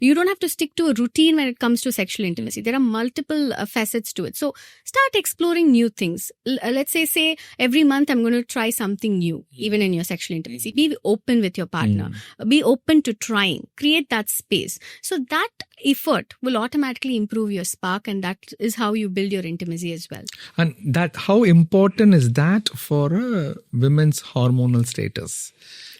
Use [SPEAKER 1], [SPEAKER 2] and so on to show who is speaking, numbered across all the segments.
[SPEAKER 1] You don't have to stick to a routine when it comes to sexual intimacy. There are multiple facets to it. So start exploring new things. Let's say every month I'm going to try something new, even in your sexual intimacy. Be open with your partner. Be open to trying. Create that space. So that effort will automatically improve your spark, and that is how you build your intimacy as well.
[SPEAKER 2] And that, how important is that for a women's hormonal status?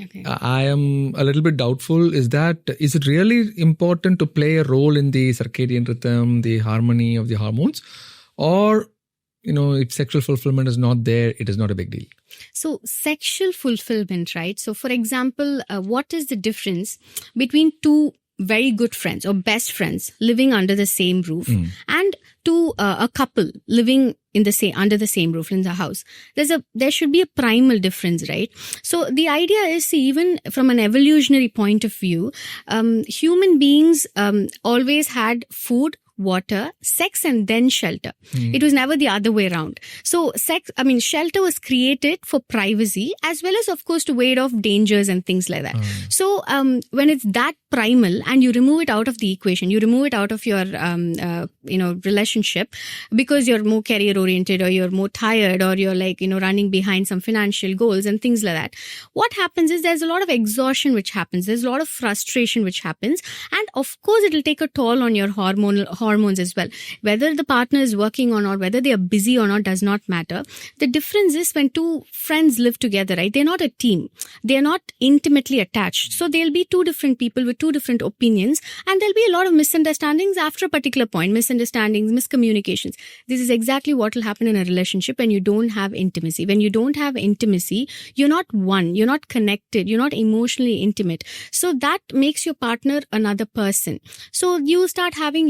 [SPEAKER 1] Okay.
[SPEAKER 2] I am a little bit doubtful. Is it really important to play a role in the circadian rhythm, the harmony of the hormones? Or, if sexual fulfillment is not there, it is not a big deal.
[SPEAKER 1] So sexual fulfillment, right? So for example, what is the difference between two very good friends or best friends living under the same roof and to a couple living under the same roof in the house? There should be a primal difference, right? So the idea is, even from an evolutionary point of view, human beings always had food, water, sex, and then shelter. It was never the other way around. So shelter was created for privacy as well as, of course, to ward off dangers and things like that. So when it's that primal and you remove it out of the equation, you remove it out of your relationship because you're more career oriented, or you're more tired, or you're running behind some financial goals and things like that, what happens is there's a lot of exhaustion which happens. There's a lot of frustration which happens, and of course it'll take a toll on your hormones as well. Whether the partner is working or not, whether they are busy or not, does not matter. The difference is when two friends live together, right? They're not a team. They're not intimately attached. So there'll be two different people with two different opinions, and there'll be a lot of misunderstandings after a particular point. Misunderstandings, miscommunications. This is exactly what will happen in a relationship when you don't have intimacy. When you don't have intimacy, you're not one. You're not connected. You're not emotionally intimate. So that makes your partner another person. So you start having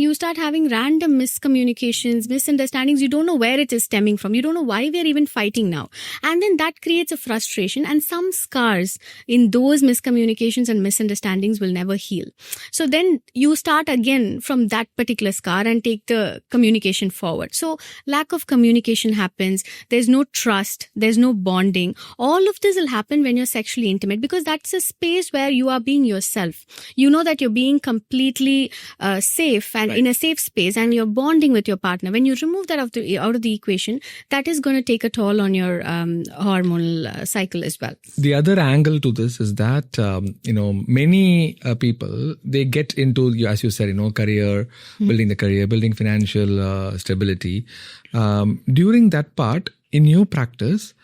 [SPEAKER 1] random miscommunications, misunderstandings. You don't know where it is stemming from. You don't know why we're even fighting now. And then that creates a frustration, and some scars in those miscommunications and misunderstandings will never heal. So then you start again from that particular scar and take the communication forward. So lack of communication happens. There's no trust. There's no bonding. All of this will happen when you're sexually intimate, because that's a space where you are being yourself. You know that you're being completely safe and in a safe space, and you're bonding with your partner. When you remove that out of the equation, that is going to take a toll on your hormonal cycle as well.
[SPEAKER 2] The other angle to this is that many people, they get into, as you said, career, building the career, building financial stability. During that part, in your practice,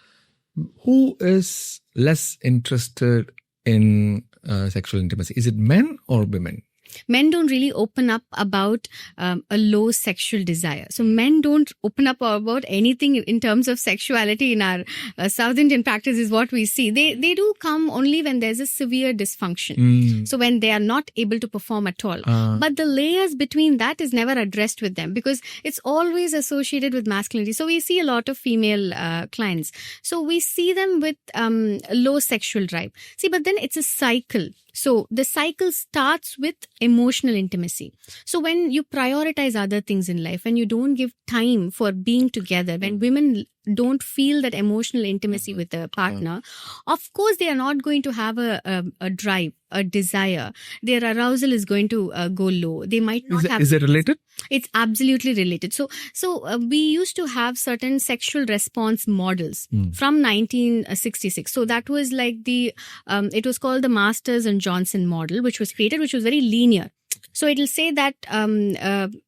[SPEAKER 2] who is less interested in sexual intimacy? Is it men or women?
[SPEAKER 1] Men don't really open up about a low sexual desire. So men don't open up about anything in terms of sexuality in our South Indian practice is what we see. They do come only when there's a severe dysfunction. So when they are not able to perform at all. But the layers between that is never addressed with them, because it's always associated with masculinity. So we see a lot of female clients. So we see them with low sexual drive. See, but then it's a cycle. So the cycle starts with emotional intimacy. So when you prioritize other things in life, when you don't give time for being together, when women don't feel that emotional intimacy with a partner, of course they are not going to have a drive, a desire. Their arousal is going to go low. They might not have.
[SPEAKER 2] Is it related?
[SPEAKER 1] It's absolutely related. So we used to have certain sexual response models from 1966. So that was like it was called the Masters and Johnson model, which was created, which was very linear. So it'll say that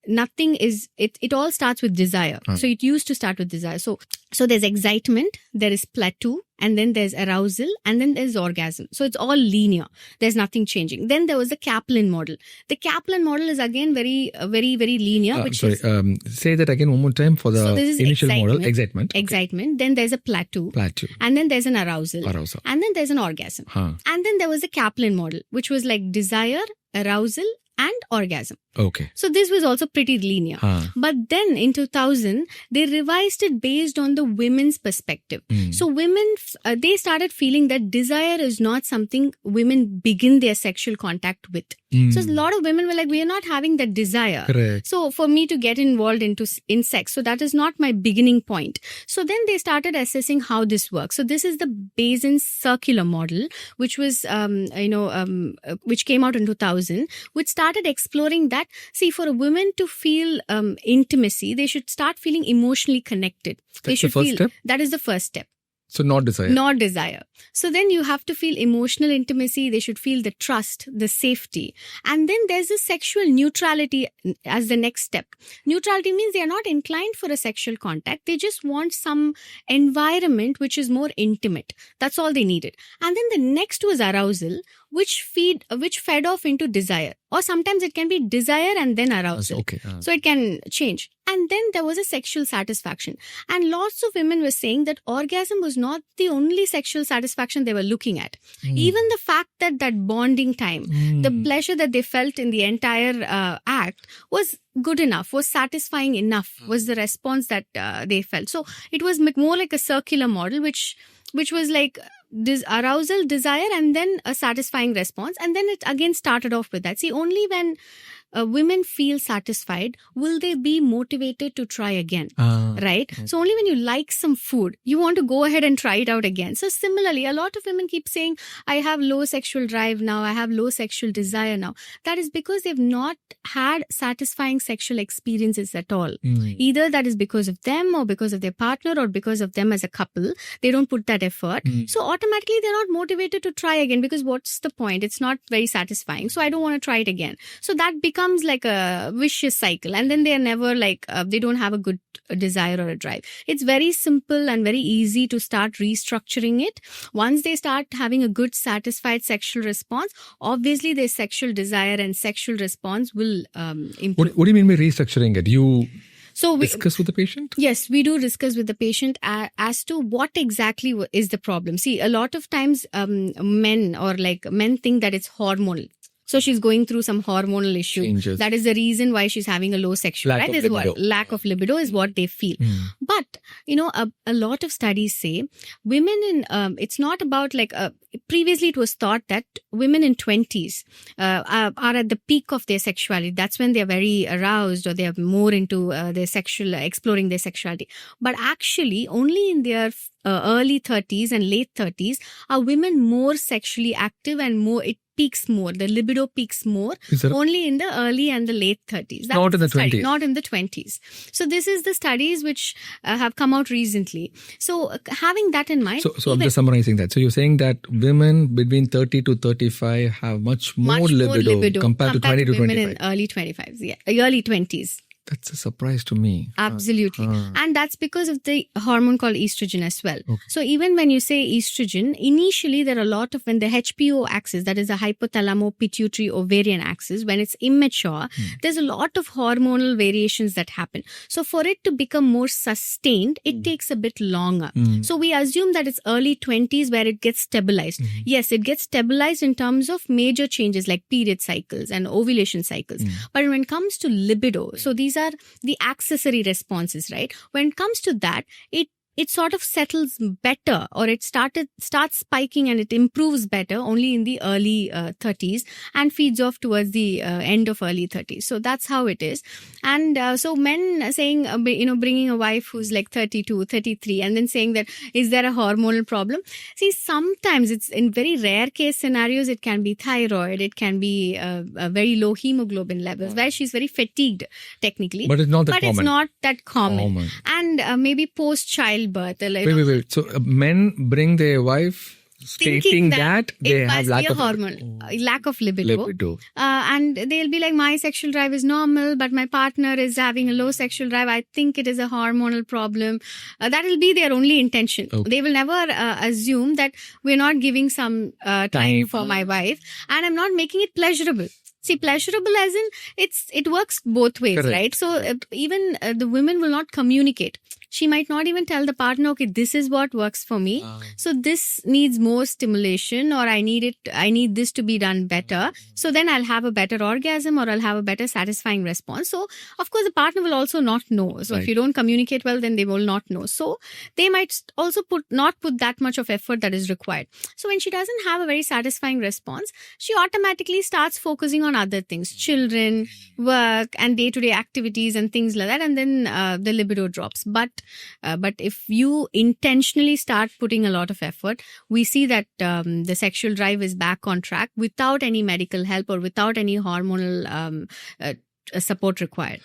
[SPEAKER 1] nothing is, it all starts with desire. So it used to start with desire. So there's excitement, there is plateau, and then there's arousal, and then there's orgasm. So it's all linear. There's nothing changing. Then there was the Kaplan model. The Kaplan model is again very, very, very linear.
[SPEAKER 2] Say that again one more time for the initial model. Excitement.
[SPEAKER 1] Excitement. Then there's a plateau. And then there's an arousal. And then there's an orgasm. And then there was the Kaplan model, which was like desire, arousal, and orgasm.
[SPEAKER 2] Okay.
[SPEAKER 1] So this was also pretty linear. But then in 2000, they revised it based on the women's perspective. So women, they started feeling that desire is not something women begin their sexual contact with. So a lot of women were like, we are not having that desire.
[SPEAKER 2] Correct.
[SPEAKER 1] So for me to get involved in sex, so that is not my beginning point. So then they started assessing how this works. So this is the Bayesian circular model, which was, which came out in 2000, which started exploring that. See, for a woman to feel intimacy, they should start feeling emotionally connected.
[SPEAKER 2] That's the first step?
[SPEAKER 1] That is the first step.
[SPEAKER 2] So not desire.
[SPEAKER 1] Not desire. So then you have to feel emotional intimacy. They should feel the trust, the safety. And then there's a sexual neutrality as the next step. Neutrality means they are not inclined for a sexual contact. They just want some environment which is more intimate. That's all they needed. And then the next was arousal, which fed off into desire. Or sometimes it can be desire and then arousal.
[SPEAKER 2] Okay.
[SPEAKER 1] So it can change. And then there was a sexual satisfaction. And lots of women were saying that orgasm was not the only sexual satisfaction they were looking at. Even the fact that bonding time, the pleasure that they felt in the entire act was good enough, was satisfying enough, was the response that they felt. So it was more like a circular model, which was like this arousal, desire, and then a satisfying response. And then it again started off with that. See, only when women feel satisfied will they be motivated to try again, right? So only when you like some food, you want to go ahead and try it out again. So similarly, a lot of women keep saying, I have low sexual drive now, I have low sexual desire now. That is because they've not had satisfying sexual experiences at all. Either that is because of them or because of their partner or because of them as a couple. They don't put that effort. So automatically they're not motivated to try again, because what's the point? It's not very satisfying. So I don't want to try it again. So that becomes like a vicious cycle, and then they are never like they don't have a good desire or a drive. It's very simple and very easy to start restructuring it. Once they start having a good satisfied sexual response, obviously their sexual desire and sexual response will improve.
[SPEAKER 2] What do you mean by restructuring it? You discuss with the patient?
[SPEAKER 1] Yes, we do discuss with the patient as to what exactly is the problem. See, a lot of times men think that it's hormonal. So she's going through some hormonal issue.
[SPEAKER 2] Changes.
[SPEAKER 1] That is the reason why she's having a low sexual drive. Lack of libido is what they feel. But, a lot of studies say women it's not about previously it was thought that women in 20s are at the peak of their sexuality. That's when they're very aroused or they are more into exploring their sexuality. But actually, only in their early 30s and late 30s are women more sexually active and more, it peaks more. The libido peaks more only in the early and the late 30s. That's
[SPEAKER 2] not in the 20s.
[SPEAKER 1] Not in the 20s. So this is the studies which have come out recently. So having that in mind.
[SPEAKER 2] So I'm just summarizing that. So you're saying that women between 30 to 35 have much more libido compared to 20 to 25.
[SPEAKER 1] Women in early 25s, early 20s.
[SPEAKER 2] That's a surprise to me.
[SPEAKER 1] Absolutely. And that's because of the hormone called estrogen as well. Okay. So even when you say estrogen, initially there are a lot of, when the HPO axis, that is the hypothalamo-pituitary-ovarian axis, when it's immature, there's a lot of hormonal variations that happen. So for it to become more sustained, it takes a bit longer. So we assume that it's early 20s where it gets stabilized. Yes, it gets stabilized in terms of major changes like period cycles and ovulation cycles. But when it comes to libido, so these are the accessory responses, right? When it comes to that, it sort of settles better, or it starts spiking and it improves better only in the early 30s and feeds off towards the end of early 30s. So that's how it is. And so men saying, bringing a wife who's like 32, 33 and then saying that, is there a hormonal problem? See, sometimes it's in very rare case scenarios, it can be thyroid, it can be a very low hemoglobin levels where she's very fatigued technically.
[SPEAKER 2] But it's not that common.
[SPEAKER 1] It's not that common. And maybe post-childbirth.
[SPEAKER 2] Wait. So men bring their wife stating that they have lack
[SPEAKER 1] of libido. And they'll be like, my sexual drive is normal, but my partner is having a low sexual drive. I think it is a hormonal problem. That will be their only intention. Okay. They will never assume that we're not giving some time for my wife and I'm not making it pleasurable. See, pleasurable as in it works both ways, correct, right? So even the women will not communicate. she might not even tell the partner, okay, this is what works for me. So this needs more stimulation, or I need this to be done better. So then I'll have a better orgasm, or I'll have a better satisfying response. So of course the partner will also not know. So if you don't communicate well, then they will not know. So they might also not put that much of effort that is required. So when she doesn't have a very satisfying response, she automatically starts focusing on other things, children, work, and day-to-day activities and things like that, and then the libido drops. But if you intentionally start putting a lot of effort, we see that the sexual drive is back on track without any medical help or without any hormonal support required.